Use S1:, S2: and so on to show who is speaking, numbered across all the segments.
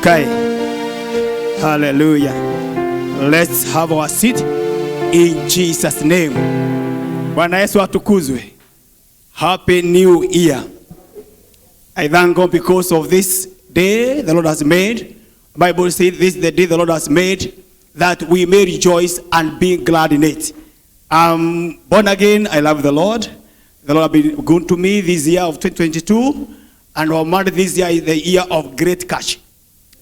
S1: Okay. Hallelujah. Let's have our seat in Jesus' name. Bwana Yesu atukuzwe. Happy New Year. I thank God because of this day the Lord has made. The Bible says this is the day the Lord has made, that we may rejoice and be glad in it. I'm born again. I love the Lord. The Lord has been good to me this year of 2022. And our month this year is the year of great cash.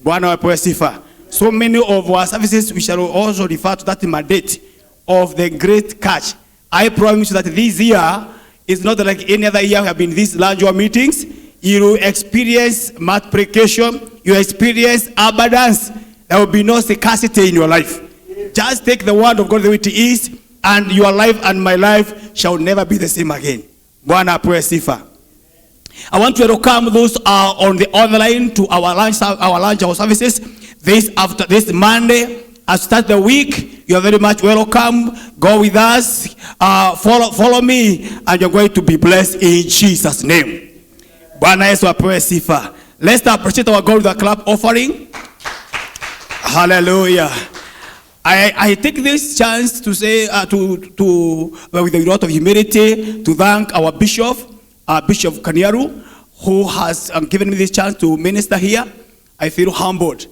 S1: Bwana apewe sifa. So many of our services, we shall also refer to that mandate of the great cash. I promise you that this year is not like any other year we have been in these large meetings. You will experience multiplication. You experience abundance. There will be no scarcity in your life. Just take the word of God the way it is, and your life and my life shall never be the same again. Bwana apewe sifa. I want to welcome those on the online to our services. After this Monday, as start the week, you are very much welcome. Go with us, follow me, and you're going to be blessed in Jesus' name. Bwana Yesu apewe sifa. Let's appreciate our God with a clap offering. Hallelujah. I take this chance to say, with a lot of humility, to thank our Bishop Kaniaru, who has given me this chance to minister here. I feel humbled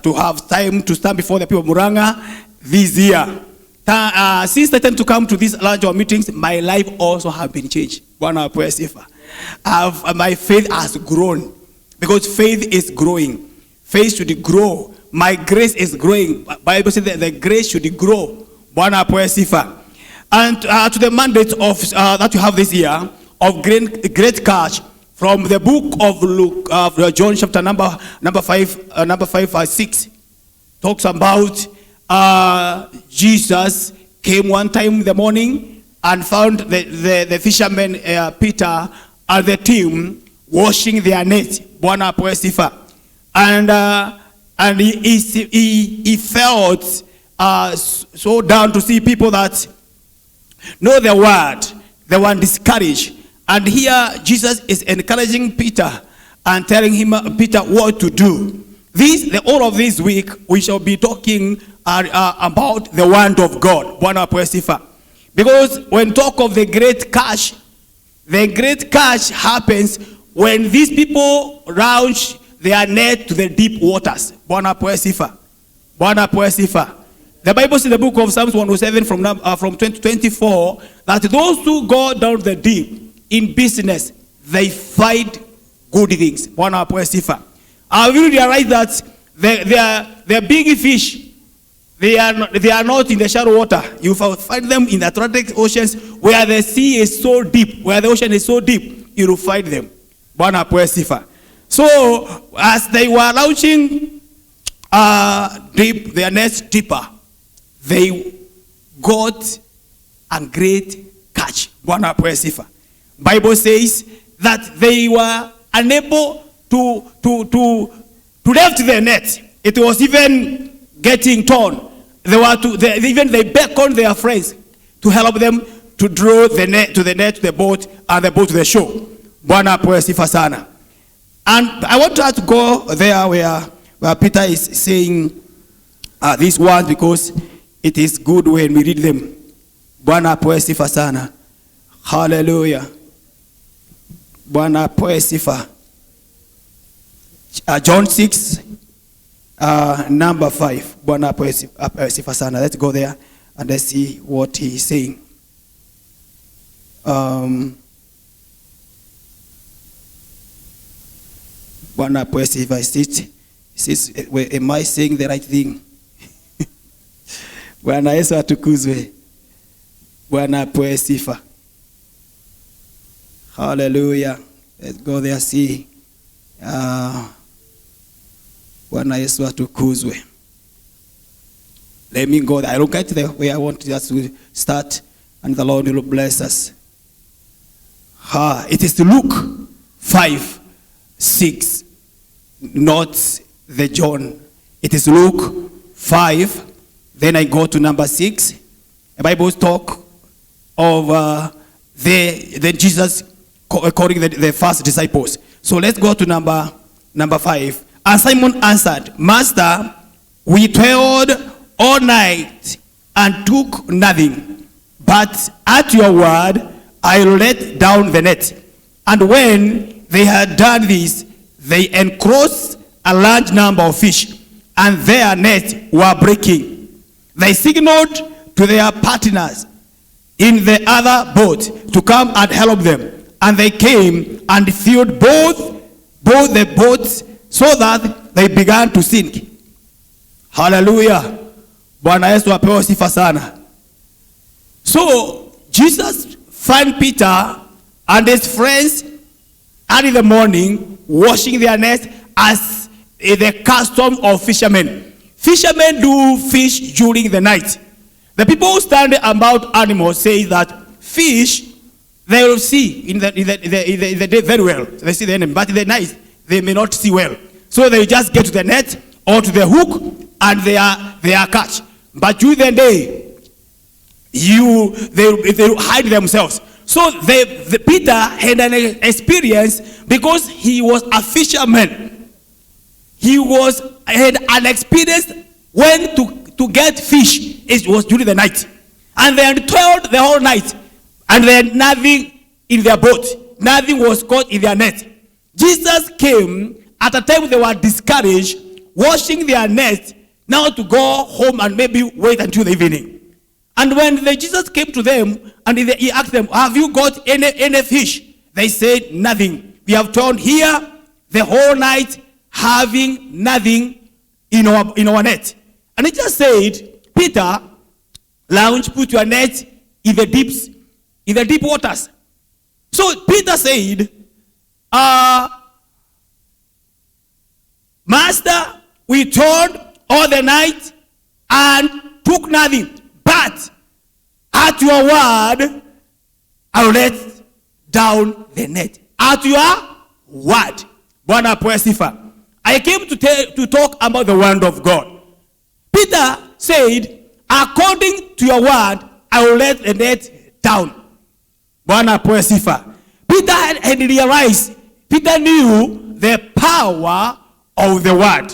S1: to have time to stand before the people of Muranga this year. Since I tend to come to these larger meetings, my life also has been changed. Bwana apewe sifa. My faith has grown, because faith is growing. Faith should grow. My grace is growing. Bible says that the grace should grow. Bwana apewe sifa. And to the mandate of that you have this year of great cash, from the book of Luke, John chapter number 5 6, talks about Jesus came one time in the morning and found the fishermen Peter and the team washing their nets. Bwana apewe sifa. And he felt so down to see people that know the word, they were discouraged. And here Jesus is encouraging Peter and telling him, Peter, what to do. All of this week, we shall be talking about the word of God. Bwana apewe sifa. Because when talk of the great cash happens when these people launch their net to the deep waters. Bwana apewe sifa. Bwana apewe sifa. The Bible says in the book of Psalms 107 from 20 to 24 that those who go down the deep in business, they find good things. Bwana apewe sifa. I will realize that they are big fish. They are not in the shallow water. You find them in the Atlantic oceans where the sea is so deep, where the ocean is so deep. You will find them. Bwana apewe sifa. So as they were launching their nets deeper, they got a great catch. Bwana apewe sifa. Bible says that they were unable to lift the net. It was even getting torn. They beckoned their friends to help them to draw the net to the boat, and the boat to the shore. Bwana apewe sifa sana. And I want us to go there where Peter is saying these words, because it is good when we read them. Bwana apewe sifa sana. Hallelujah. Bwana apewe sifa. John 6, number 5. Bwana apewe sifa sana. Let's go there and let's see what he is saying. Bwana apewe sifa. Am I saying the right thing? Bwana Yesu atukuzwe. Bwana apewe sifa. Hallelujah. Let's go there, see. Bwana Yesu atukuzwe. Let me go there. I don't get there where I want us to start, and the Lord will bless us. It is Luke 5, 6, not the John. It is Luke 5. Then I go to number 6. The Bible talk of then Jesus calling the first disciples. So let's go to number 5 And Simon answered, Master, we toiled all night and took nothing, but at your word I will let down the net. And when they had done this, they enclosed a large number of fish, and their nets were breaking. They signaled to their partners in the other boat to come and help them. And they came and filled both the boats so that they began to sink. Hallelujah. Bwana Yesu apewe sifa sana. So Jesus found Peter and his friends early in the morning washing their nets as the custom of fishermen. Fishermen do fish during the night. The people who study about animals say that fish they will see in the day very well. They see the enemy, but in the night they may not see well. So they just get to the net or to the hook and they are catch. But during the day, they hide themselves. So Peter had an experience because he was a fisherman. He had an experience when to get fish. It was during the night. And they had toiled the whole night. And they had nothing in their boat. Nothing was caught in their net. Jesus came at a time they were discouraged, washing their nets, now to go home and maybe wait until the evening. And when Jesus came to them and he asked them, have you got any fish? They said, nothing. We have toiled here the whole night having nothing in our net. And he just said, Peter, lounge, put your net in the deep waters. So Peter said, Master, we toiled all the night and took nothing, but at your word I will let down the net. At your word. Bwana apewe sifa. I came to talk about the word of God. Peter said, according to your word I will let the net down. Bwana apewe sifa. Peter had realized, Peter knew the power of the word.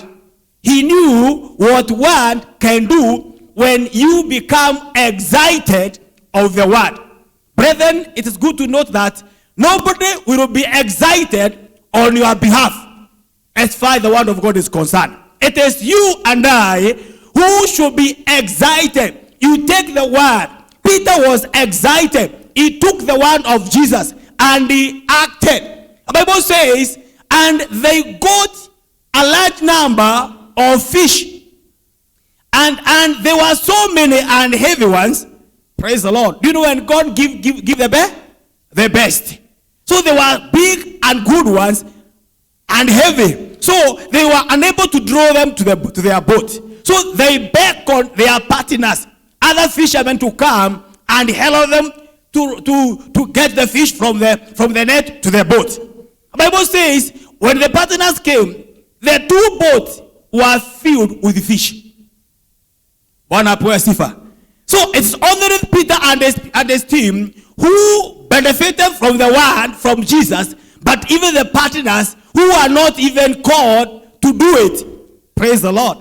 S1: He knew what word can do when you become excited of the word. Brethren, it is good to note that nobody will be excited on your behalf as far as the word of God is concerned. It is you and I who should be excited. You take the word. Peter was excited. He took the word of Jesus and he acted. The Bible says, and they got a large number of fish. And there were so many and heavy ones. Praise the Lord. You know when God give the best. So they were big and good ones and heavy. So they were unable to draw them to their boat. So they beckoned their partners, other fishermen, to come and help them to get the fish from the net to the boat. The Bible says when the partners came, the two boats were filled with fish. Bwana apewe sifa. So it's only Peter and his team who benefited from the word from Jesus, but even the partners who are not even called to do it, praise the Lord,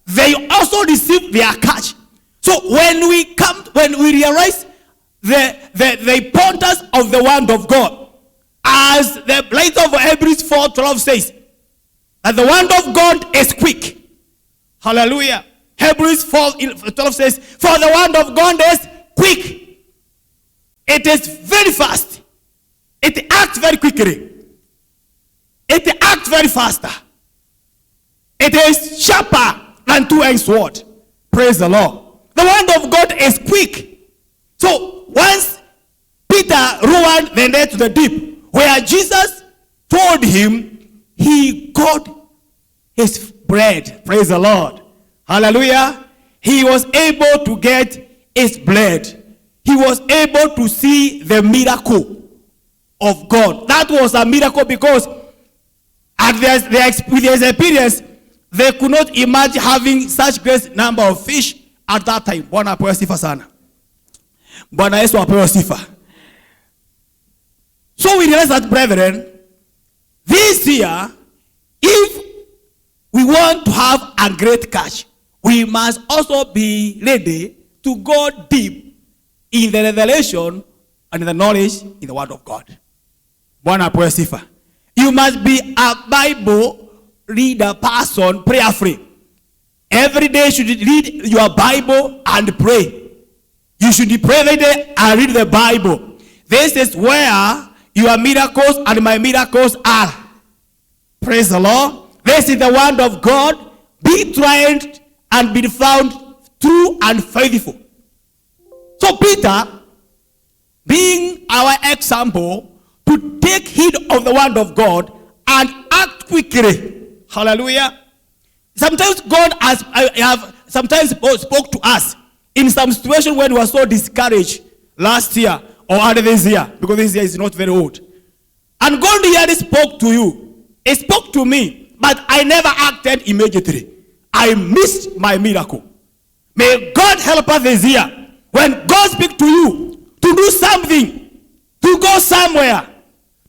S1: they also received their catch. So when we realize the importance of the word of God, as the light of Hebrews 4:12 says, that the word of God is quick. Hallelujah. Hebrews 4:12 says, for the word of God is quick. It is very fast. It acts very quickly. It acts very faster. It is sharper than two-edged sword. Praise the Lord. The word of God is quick. So once Peter lowered the net to the deep, where Jesus told him, he got his bread. Praise the Lord. Hallelujah. He was able to get his bread. He was able to see the miracle of God. That was a miracle because with their experience, they could not imagine having such great number of fish at that time. Bwana apewe sifa sana. Bwana Yesu apewe sifa. So we realize that, brethren, this year, if
S2: we want to have a great catch, we must also be ready to go deep in the revelation and in the knowledge in the word of God.
S1: Bwana apewe sifa.
S2: You must be a Bible reader person, prayer-free. Every day you should read your Bible and pray. You should pray every day and read the Bible. This is where your miracles and my miracles are. Praise the Lord. This is the word of God. Be tried and be found true and faithful. So Peter, being our example, to take heed of the word of God and act quickly. Hallelujah. Sometimes God sometimes spoke to us in some situation when we were so discouraged last year or early this year, because this year is not very old. And God really spoke to you. He spoke to me, but I never acted immediately. I missed my miracle. May God help us this year. When God speaks to you to do something, to go somewhere,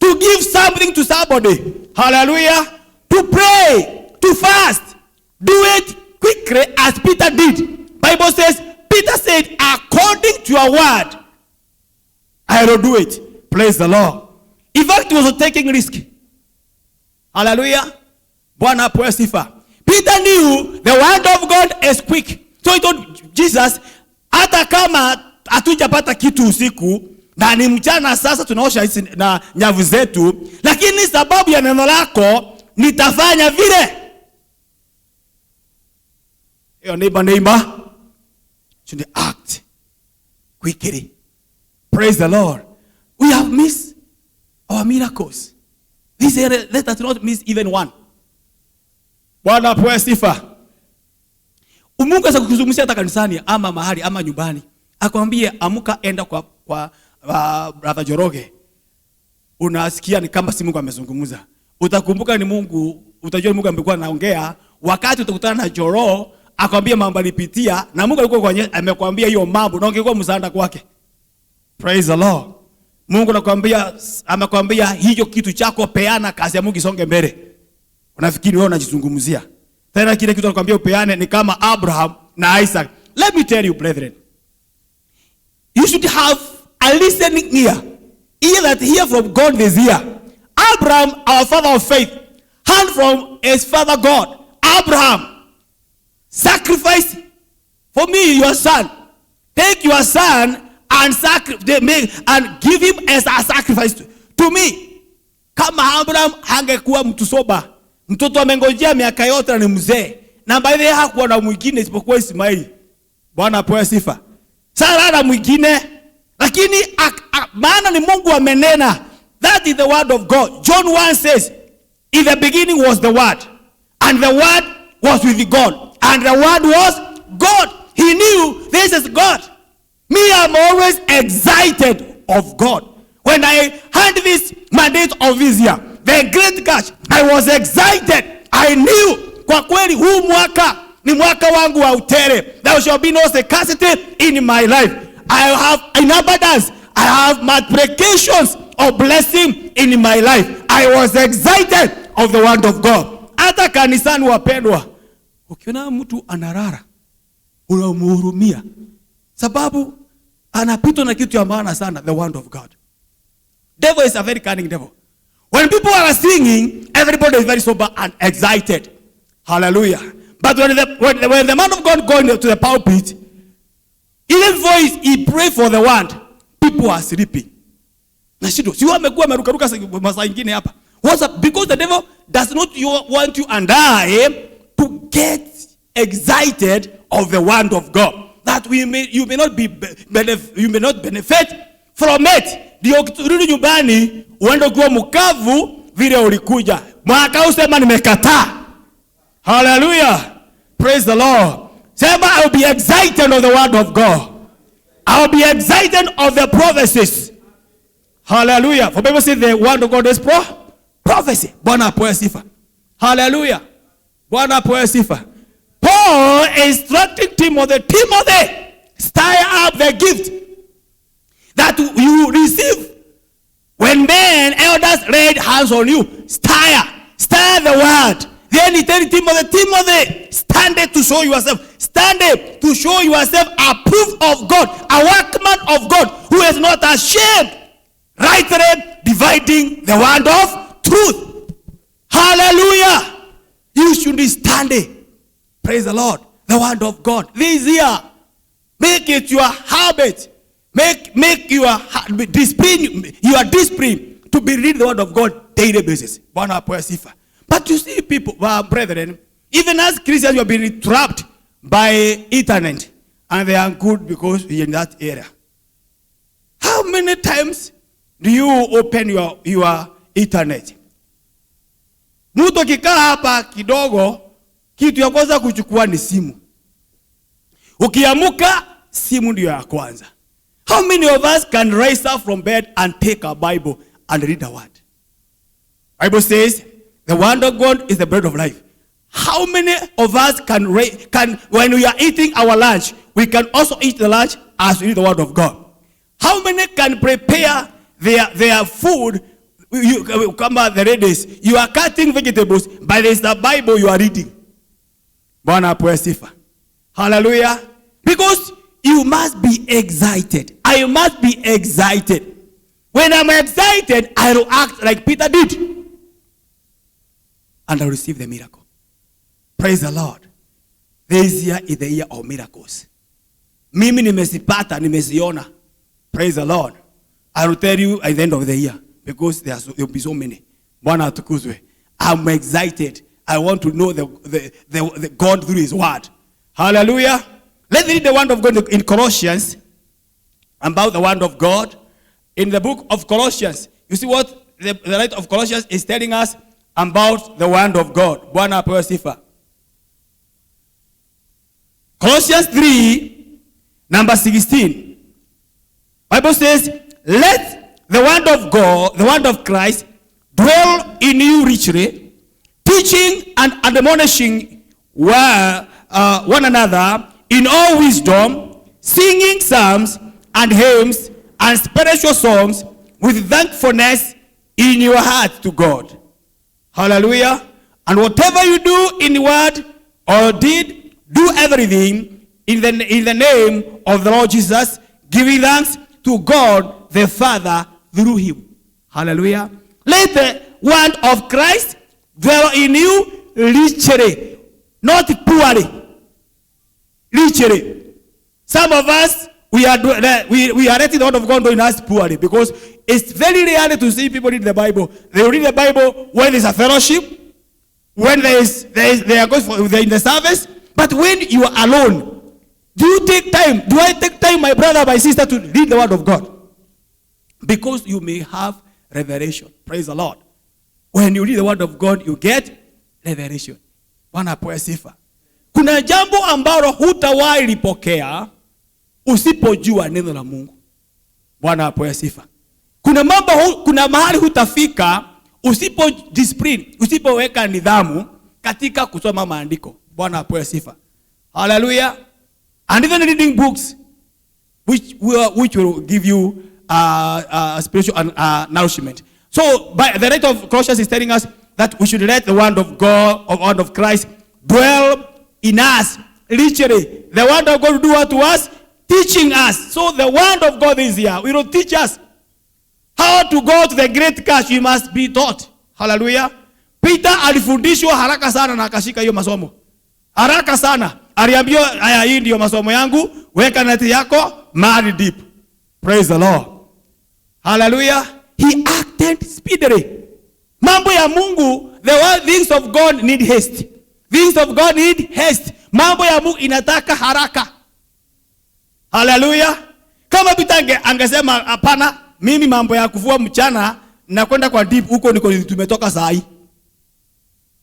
S2: to give something to somebody, hallelujah, to pray, to fast, do it quickly as Peter did. Bible says, Peter said, according to your word, I will do it. Praise the Lord. In fact, he was taking risk. Hallelujah. Bwana apewe sifa. Peter knew the word of God is quick. So he told Jesus, hata kama hatujapata kitu usiku, na ni mchana sasa tunaosha na nyavu zetu, lakini sababu ya neno lako nitafanya vile. Your neighbor should act quickly. Praise the Lord. We have missed our miracles. This area, let us not miss even one.
S1: Bwana apewe sifa.
S2: Mungu asa kukuzungumzia hata kanisani ama mahali ama nyumbani. Akwambie amuka enda kwa Brother Joroge. Unasikia ni kama si Mungu amezungumza. Utakumbuka ni Mungu, utajua ni Mungu amekuwa anaongea wakati utakutana na Joro, akwambie mambo alipitia na Mungu alikuwa amekwambia hiyo mambo na ungekuwa msaada kwake. Praise the Lord. Mungu amekwambia hiyo kitu chako peana, kazi ya Mungu isonge mbele. Unafikiri wewe unajizungumzia. Tena kile kitu anakuambia upeane ni kama Abraham na Isaac. Let me tell you, brethren. You should have a listening ear. Ear that hear from God this year. Abraham, our father of faith, heard from his father God. Abraham, sacrifice for me your son. Take your son and give him as a sacrifice to me. Kama Abraham hangekuwa mtu soba, mtoto amengojea miaka yote na ni mzee, na baadaye hakuwa na mwingine isipokuwa Ismaili. Bwana apewe sifa. Sara na mwingine, lakini maana ni Mungu amenena. That is the word of God. John 1 says, in the beginning was the word, and the word was with God, and the word was God. He knew this is God. Me, I'm always excited of God. When I heard this mandate of this year, the great catch, I was excited. I knew, kwa kweli huu mwaka ni mwaka wangu wa utere. There shall be no scarcity in my life. I have in abundance. I have multiplications of blessing in my life. I was excited of the word of God. Hata kanisani wapendwa, ukiona mtu anarara, unamhurumia. Sababu anapitwa na kitu ya maana sana, the word of God. Devil is a very cunning devil. When people are singing, everybody is very sober and excited. Hallelujah. But when the man of God goes to the pulpit, even voice he pray for the word, people are sleeping. Na shido, si wamekuwa merukaruka masaa ingine hapa. What's up? Because the devil does not want you and I to get excited of the word of God, that you may not benefit from it. Ndio ukirudi nyumbani uende ukiwa mkavu vile ulikuja. Mwaka usema nimekataa. Hallelujah. Praise the Lord. Sema, I will be excited of the word of God. I will be excited of the prophecies. Hallelujah. For people say the word of God is prophecy. Bwana apewe sifa. Hallelujah. Bwana apewe sifa. Paul is instructing Timothy, stir up the gift that you receive when men, elders laid hands on you. Stir the word. Then he tells Timothy, stand to show yourself. Stand to show yourself approved of God, a workman of God who is not ashamed, rightly dividing the word of truth. Hallelujah. You should be standing. Praise the Lord. The word of God. This year, make it your habit. Make your discipline to be reading the word of God daily basis. But you see people, brethren, even as Christians, you have been trapped by internet, and they are good because you're in that area. How many times do you open your internet? Mtu kikaa hapa kidogo, kitu ya kwanza kuchukua ni simu. Ukiamuka, simu ndio ya kwanza. How many of us can rise up from bed and take a Bible and read the word? Bible says, the word of God is the bread of life. How many of us can when we are eating our lunch, we can also eat the lunch as we read the word of God? How many can prepare their food? You come at the ladies, you are cutting vegetables, but it's the Bible you are reading. Bwana apewe sifa. Hallelujah. Because you must be excited. I must be excited. When I'm excited, I will act like Peter did. And I'll receive the miracle. Praise the Lord. This year is the year of miracles. Mimi nimesipata, nimeziona. Praise the Lord. I will tell you at the end of the year. Because there will be so many. Bwana atukuzwe. I'm excited. I want to know the God through his word. Hallelujah. Let's read the word of God in Colossians. About the word of God. In the book of Colossians. You see what the writer of Colossians is telling us about the word of God. Bwana apewe sifa. Colossians 3, number 16. Bible says, let the word of God, the word of Christ, dwell in you richly, teaching and admonishing one another in all wisdom, singing psalms and hymns and spiritual songs with thankfulness in your heart to God. Hallelujah. And whatever you do in word or deed, do everything in the name of the Lord Jesus, giving thanks to God the Father through him. Hallelujah. Let the word of Christ dwell in you richly, not poorly. Richly. Some of us, we are letting the word of God go in us poorly, because it's very rare to see people read the Bible. They read the Bible when there's a fellowship, when they are going in the service, but when you are alone, do you take time? Do I take time, my brother, my sister, to read the word of God? Because you may have revelation. Praise the Lord. When you read the word of God, you get revelation. Bwana apewe sifa. Kuna jambo ambalo hutawahi lipokea usipojua neno la Mungu. Bwana apewe sifa. Kuna mahali hutafika usipoweka nidhamu katika kusoma maandiko. Bwana apewe sifa. Hallelujah. And even reading books which will give you spiritual nourishment. So, by the rate of Colossians is telling us that we should let the word of God, or word of Christ, dwell in us richly. The word of God will do what to us? Teaching us. So the word of God is here. We will teach us how to go to the great cash. We must be taught. Hallelujah. Peter alifundishwa haraka sana na akashika hiyo masomo. Haraka sana. Aliambiwa, haya, hii ndio masomo yangu, weka neti yako, marry deep. Praise the Lord. Hallelujah. He acted speedily. Mambo ya Mungu, the things of God need haste. Things of God need haste. Mambo ya Mungu inataka haraka. Hallelujah. Kama Peter angesema hapana, mimi mambo ya kuvua mchana na kwenda kwa deep, huko niko tumetoka saa hii.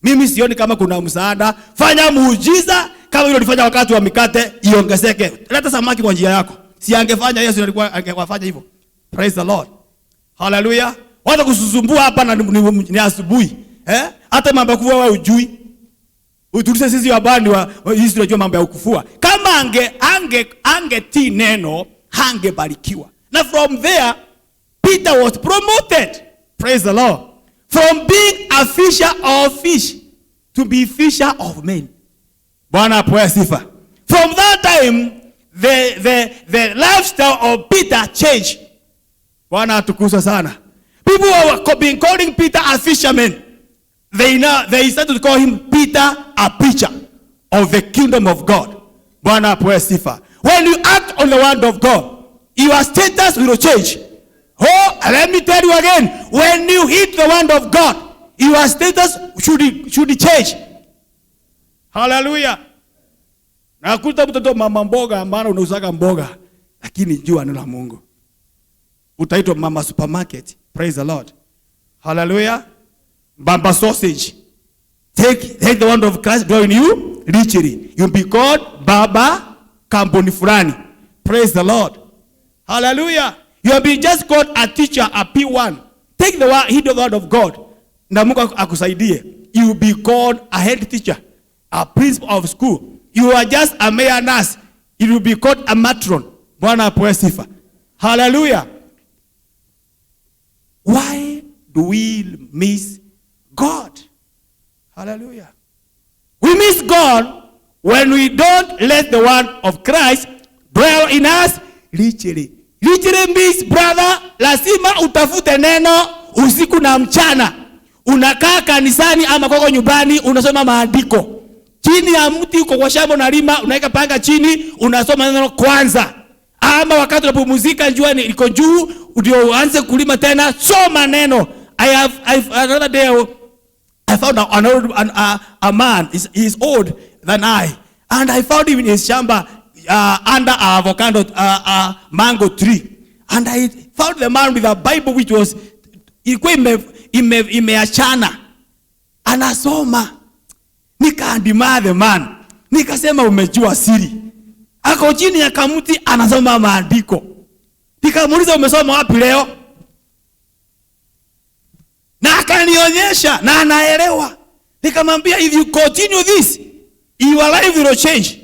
S2: Mimi sioni kama kuna msaada. Fanya muujiza kama ile ulifanya wakati wa mikate, iongezeke. Leta samaki kwa njia yako. Si angefanya Yesu, alikuwa angefanya hivyo. Praise the Lord. Hallelujah. Wata kususumbua hapa na ni asubuhi. Hata mambo ya kufua wewe hujui. Utulise sisi wabani sisi tunajua mambo ya kufua. Kama angetii neno, hangebarikiwa. Na from there, Peter was promoted. Praise the Lord. From being a fisher of fish. to be fisher of men.
S1: Bwana apewe sifa.
S2: From that time, the lifestyle of Peter changed.
S1: Bwana atukuzwe sana.
S2: People were been calling Peter a fisherman. They started to call him Peter, a preacher
S1: of the kingdom of God. Bwana apewe sifa.
S2: When you act on the word of God, your status will change. Oh, let me tell you again. When you hit the word of God, your status should change.
S1: Hallelujah. Nakuta mtoto mama mboga maana unausaka mboga lakini jua neno la Mungu. Utaitwa mama supermarket. Praise the Lord. Hallelujah. Bamba sausage.
S2: Take the word of Christ drawing you richly.
S1: You'll be called Baba kampuni fulani. Praise the Lord. Hallelujah.
S2: You have been just called a teacher, a P1. Take the word, heed the word of God.
S1: Na Mungu akusaidie.
S2: You will be called a head teacher, a principal of school. You are just a mere nurse. You will be called a matron.
S1: Bwana apewe sifa.
S2: Hallelujah. Why do we miss God?
S1: Hallelujah.
S2: We miss God when we don't let the word of Christ dwell in us richly. Richly means, brother, lazima utafute neno usiku na mchana. Unakaa kanisani ama kwako nyumbani unasoma maandiko. Chini ya mti uko kwa shamba unalima, unaweka panga chini, unasoma neno kwanza. Ama wakati unapumzika jua liko juu, ndio uanze kulima tena, soma neno. Another day I found a man, he's old than I, and I found him in his shamba under a avocado mango tree. And I found the man with a Bible which was imeachana. Anasoma. Nikaandima the man. Nikasema umejua siri. Ako chini ya kamuti anasoma maandiko. Nikamuuliza umesoma wapi leo? Na akanionyesha na anaelewa. Nikamwambia if you continue this, your life will change.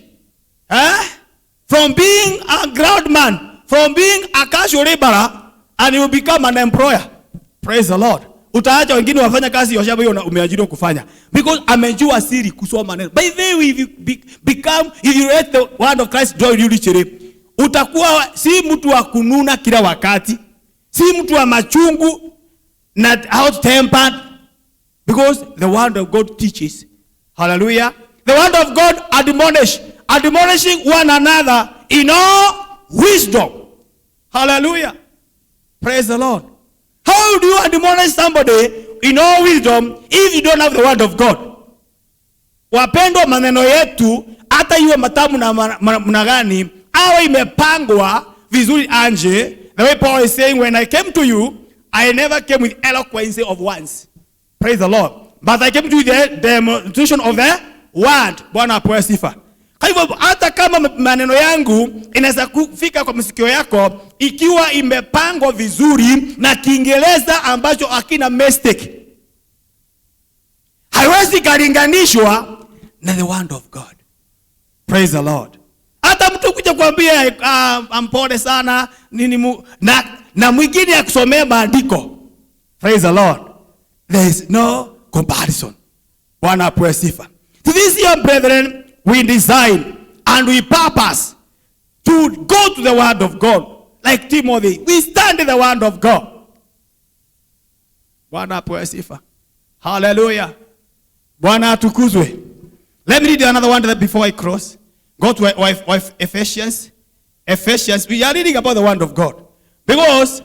S2: From being a groundman, from being a casual laborer, and you will become an employer.
S1: Praise the Lord.
S2: Utaacha wengine wafanya kazi ya shamba hiyo umeajiriwa kufanya. Because amejua siri kusoma neno. By the way, if you read the word of Christ dwell you richly, utakuwa si mtu wa kununa kila wakati, si mtu wa machungu, not hot-tempered, because the word of God teaches.
S1: Hallelujah.
S2: The word of God admonishing one another in all wisdom. Hallelujah.
S1: Praise the Lord.
S2: How do you admonish somebody in all wisdom if you don't have the word of God? Wapendwa, maneno yetu hata iwe matamu na gani, awe imepangwa vizuri anje. The way Paul is saying, when I came to you, I never came with eloquence of words. Praise the Lord. But I came to the demonstration of the word. Bwana apewe sifa. Kwa hivyo hata kama maneno yangu inaweza kufika kwa masikio yako ikiwa imepangwa vizuri na Kiingereza ambacho hakina mistake, haiwezi kalinganishwa na the word of God.
S1: Praise the Lord.
S2: Hata mtu kuja kuambia ampole sana nini na mwingine akusomea maandiko.
S1: Praise the Lord.
S2: There is no comparison.
S1: Bwana apewe sifa.
S2: To this young brethren, we design and we purpose to go to the word of God. Like Timothy, we stand in the word of God.
S1: Bwana apewe sifa. Hallelujah. Bwana atukuzwe.
S2: Let me read another one before I cross. Go to Ephesians. Ephesians, we are reading about the word of God. Because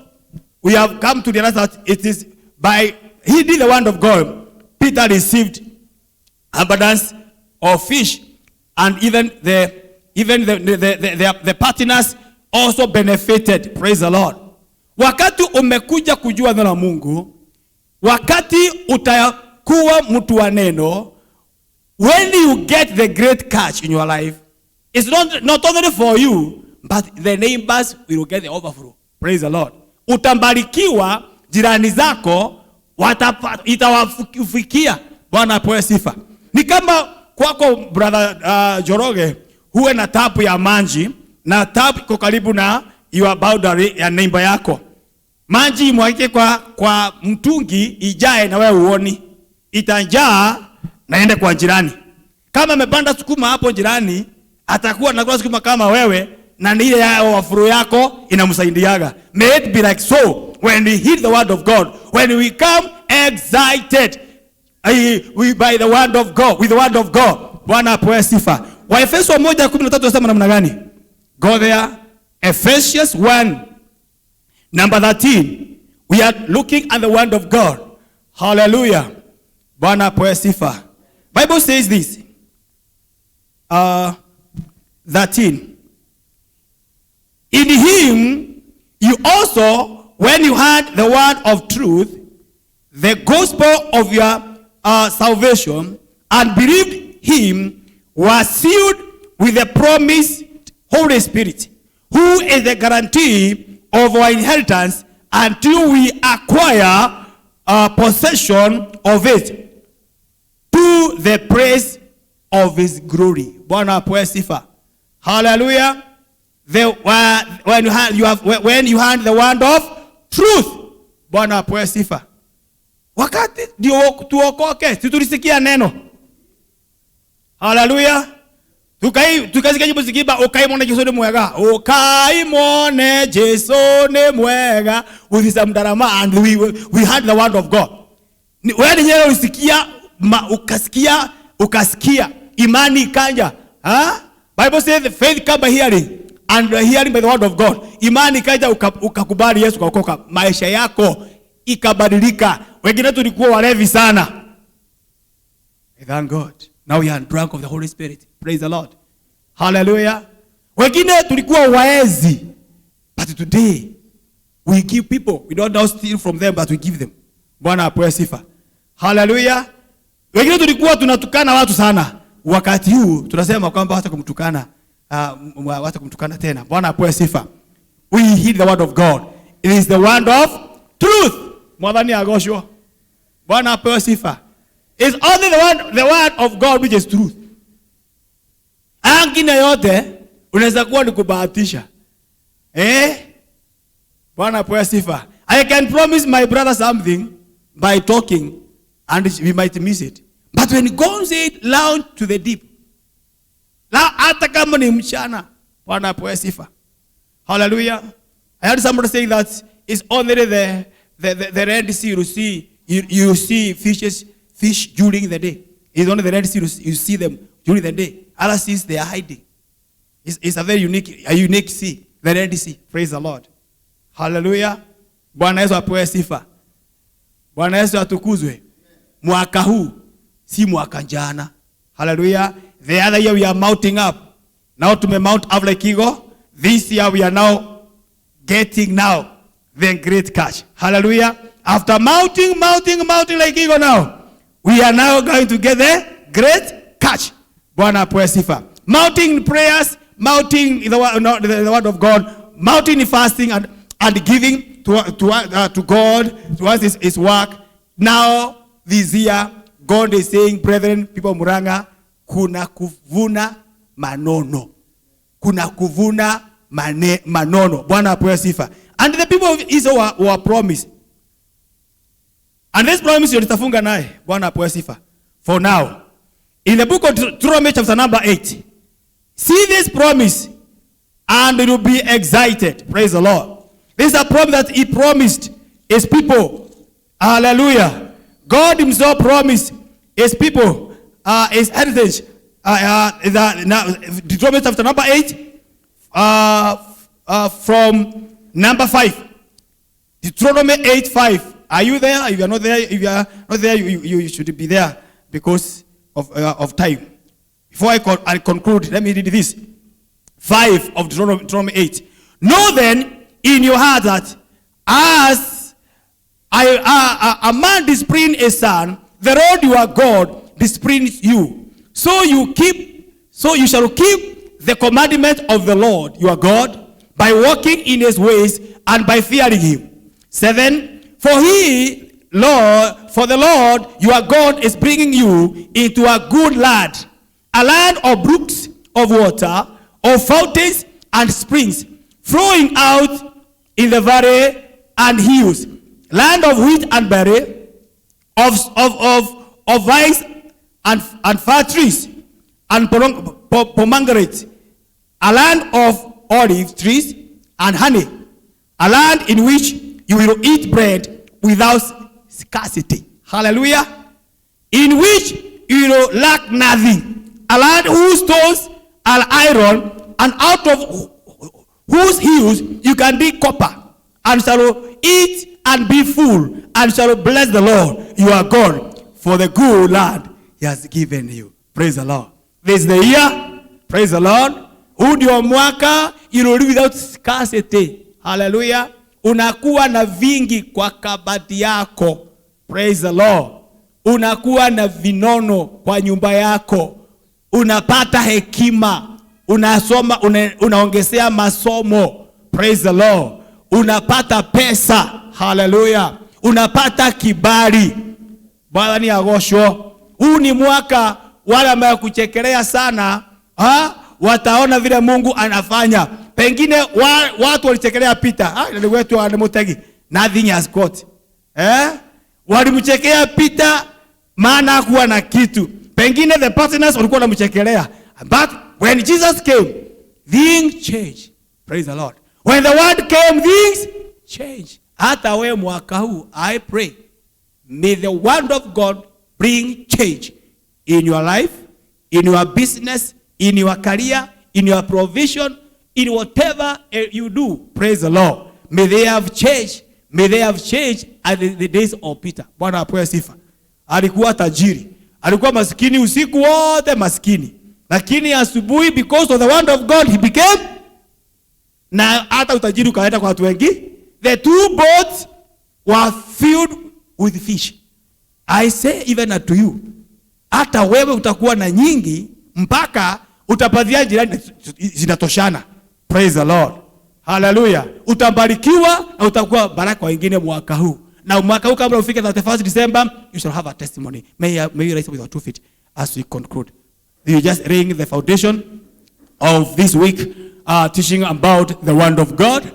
S2: we have come to realize that it is by heeding the word of God, Peter received abundance of fish. And even the partners also benefited. Praise the Lord. Wakati umekuja kujua neno la Mungu, wakati utakuwa mtu wa neno, when you get the great catch in your life, it's not only for you, but the neighbors will get the overflow. Praise the Lord. Utambarikiwa, jirani zako itawafikia. Bwana apewe sifa. Ni kama kwako brother Joroge, huwe na tapu ya maji na tapu iko karibu na your boundary ya neighbor yako. Maji imwagike kwa mtungi ijae na wewe uoni. Itajaa naende kwa jirani. Kama amepanda sukuma hapo jirani, atakuwa anakula sukuma kama wewe, na ile ya wafuru yako inamsaidiaga. May it be like so when we hear the word of God, when we come excited we by the word of God, with the word of God. Bwana apewe sifa. Waefeso 1:13 nasema namna gani? Go there. Ephesians 1 number 13. We are looking at the word of God. Hallelujah. Bwana apewe sifa. Bible says this. 13. In him you also, when you heard the word of truth, the gospel of your salvation, and believed him, was sealed with the promised Holy Spirit, who is the guarantee of our inheritance until we acquire possession of it, to the praise of his glory. Bwana apewe sifa. Hallelujah. When you had the word of truth. Bwana apewe sifa. Wakati ndio tuokoke, tulisikia neno. Hallelujah. Tukasikia jibu zikiba, ukaimone Yesu ni mwega. Ukaimone Yesu ni mwega. With some darama, and we had the word of God. Wewe nyenyewe usikia, ukasikia imani ikanja. Bible says the faith comes by hearing, and hearing by the word of God. Imani ikanja, ukakubali Yesu ukaokoka, maisha yako ikabadilika. Wengine tulikuwa walevi sana. Thank God. Now we are drunk of the Holy Spirit. Praise the Lord. Hallelujah. Wengine tulikuwa waezi. But today we give people. We don't now steal from them, but we give them. Bwana apewe sifa. Hallelujah. Wengine tulikuwa tunatukana watu sana. Wakati huu tunasema kwamba hata kumtukana tena. Bwana apewe sifa. We heed the word of God. It is the word of truth. Mwadhani agoshwa. Bwana apewe sifa. It's only the word of God which is truth. Angine yote unaweza kuwa ni kubahatisha. Bwana apewe sifa. I can promise my brother something by talking, and we might miss it. But when God said loud to the deep, hata kama ni mchana, Bwana apewe sifa. Hallelujah. I heard somebody saying that it's only the Red Sea you see fish during the day. It's only the Red Sea you see them during the day. Other seas they are hiding. It's a very unique sea, the Red Sea. Praise the Lord. Hallelujah. Bwana Yesu apewe sifa. Bwana Yesu atukuzwe. Mwaka huu si mwaka jana. Hallelujah. The other year we are mounting up. Now to mount up like eagle. This year we are now getting the great catch. Hallelujah. After mounting like eagle now, we are now going to get the great catch. Bwana apewe sifa. Mounting in prayers, mounting in the word of God, mounting in fasting and giving to God towards his work. Now this year, God is saying, brethren, people of Muranga, kuna kuvuna manono. Kuna kuvuna manono. Bwana apewe sifa. And the people of Israel were promised. And this promise yolitafunga naye. Bwana apewe sifa. For now. In the book of Deuteronomy chapter number 8. See this promise and you will be excited. Praise the Lord. This is a promise that he promised his people. Hallelujah. God himself promised his people, his heritage. Deuteronomy chapter number 8 from number 5. Deuteronomy 8:5. Are you there? If you are not there, you should be there because of time. Before I conclude, let me read this. 5 of Deuteronomy 8. Know then in your heart that as a man disciplines a son, the Lord your God disciplines you. So you shall keep the commandment of the Lord your God by walking in his ways and by fearing him. 7. For the Lord your God is bringing you into a good land, a land of brooks of water, of fountains and springs, flowing out in the valley and hills, land of wheat and barley, of vines and fir trees, and pomegranates, a land of olive trees and honey, a land in which you will eat bread without scarcity. Hallelujah. In which you will lack nothing. A land whose stones are iron, and out of whose hills you can dig copper, and shall eat and be full, and shall bless the Lord your God for the good land he has given you. Praise the Lord. This is the year. Praise the Lord. Huu ndio mwaka you will live without scarcity. Hallelujah. Unakuwa na vingi kwa kabati yako. Praise the Lord. Unakuwa na vinono kwa nyumba yako. Unapata hekima. Unasoma, unaongezea masomo. Praise the Lord. Unapata pesa. Hallelujah. Unapata kibali. Bwana ni agosho. Huu ni mwaka wale ambao kuchekelea sana, wataona vile Mungu anafanya. Pengine watu walichekelea Peter, ndio wetu anamtagi. Nothing has got. Walimchekea Peter maana hakuwa na kitu. Pengine the partners walikuwa wanamchekelea. But when Jesus came, things changed. Praise the Lord. When the word came, things changed. Hata wewe mwaka huu, I pray, may the word of God bring change in your life, in your business, in your career, in your provision, in whatever you do. Praise the Lord. May they have changed. May they have changed at the days of Peter. Bwana apewe sifa. Alikuwa tajiri. Alikuwa maskini usiku wote maskini. Lakini asubuhi, because of the word of God, he became, na hata utajiri ukaenda kwa watu wengi. The two boats were filled with fish. I say even unto you, hata wewe utakuwa na nyingi mpaka utapatia jirani zinatoshana. Praise the Lord. Hallelujah. Utabarikiwa na utakuwa baraka wengine mwaka huu. Na mwaka huu kabla ufike 31st December, you shall have a testimony. May you rise with your 2 feet as we conclude. You just laying the foundation of this week teaching about the word of God,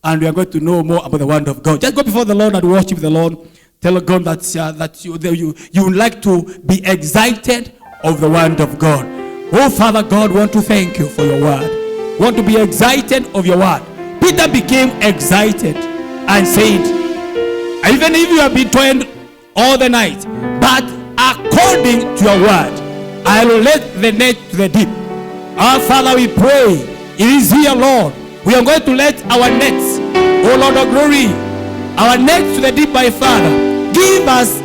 S2: and we are going to know more about the word of God. Just go before the Lord and worship the Lord. Tell God that you would like to be excited of the word of God. Oh, Father God, want to thank you for your word. Want to be excited of your word. Peter became excited and said, even if you have been toiled all the night, but according to your word, I will let the net to the deep. Our Father, we pray, it is here, Lord. We are going to let our nets, oh Lord of glory, our nets to the deep, my Father. Give us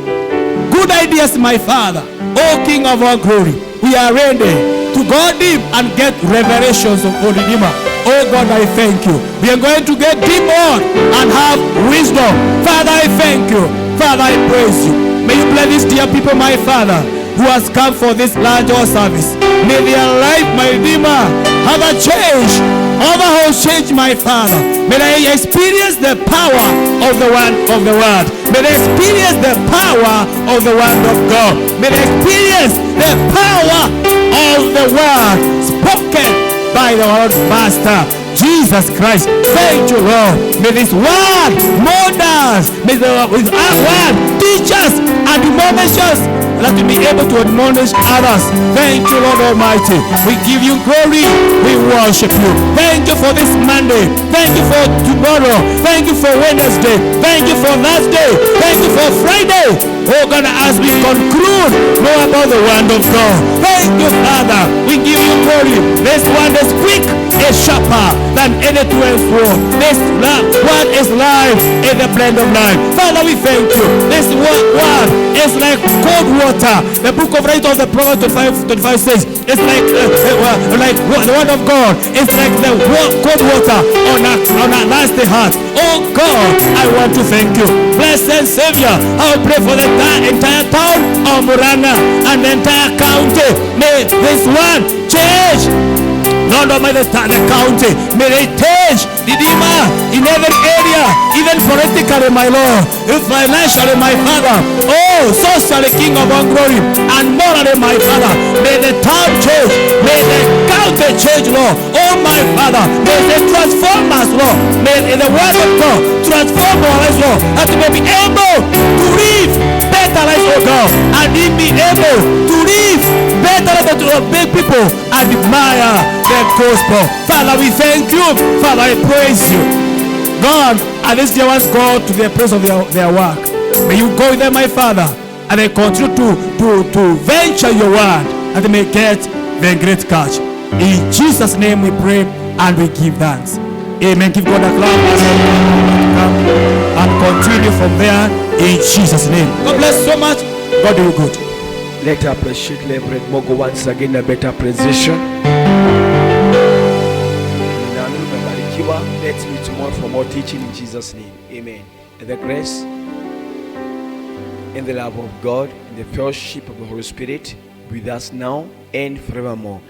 S2: good ideas, my Father. Oh King of our glory, we are ready to go deep and get revelations of Holy Redeemer. Oh God, I thank you. We are going to get deep on and have wisdom. Father, I thank you. Father, I praise you. May you bless these dear people, my Father, who has come for this large service. May their life, my Redeemer, have a change. Overall change, my Father. May they experience the power of the word. May they experience the power of the word of God. May they experience the power of the word spoken by the Lord Master Jesus Christ. Thank you, Lord. May this word mold us. May the word teach us and admonish us, that we be able to admonish others. Thank you, Lord Almighty. We give you glory. We worship you. Thank you for this Monday. Thank you for tomorrow. Thank you for Wednesday. Thank you for Thursday. Thank you for Friday. Oh God, as we conclude, know about the word of God. Thank you, Father. We give you glory. This word is quick, is sharper than any two-edged sword. This word is life, is the blend of life. Father, we thank you. This word is like cold water. The book of Writers of the Proverbs 25 says it's like the word of God. It's like the cold water on a nasty heart. Oh God, I want to thank you. Blessed Savior, I will pray for the entire town of Murang'a and the entire county. May this one change. Lord Almighty, the county, may they change, Redeemer, in every area, even politically, my Lord, financially, my Father, oh, socially, King of all glory, and morally, my Father, may the town change, may the county change, Lord, oh, my Father, may they transform us, Lord, may the word of God transform our lives, Lord, that we may be able to live better better life, oh God, and in me able to live better life, to obey people and admire the gospel. Father, we thank you. Father, I praise you. God, and these dear ones go to the place of their work. May you go with them, my Father, and they continue to venture your word, and they may get the great catch. In Jesus' name we pray and we give thanks. Amen. Give God a clap as we come and continue from there in Jesus' name. God bless so much. God do good.
S3: Let us appreciate Reverend Mogo once again, a better precision. Let's meet tomorrow for more teaching in Jesus' name. Amen. And the grace and the love of God and the fellowship of the Holy Spirit with us now and forevermore.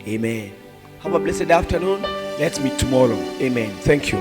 S3: Amen. Have a blessed afternoon. Let's meet tomorrow. Amen. Thank you.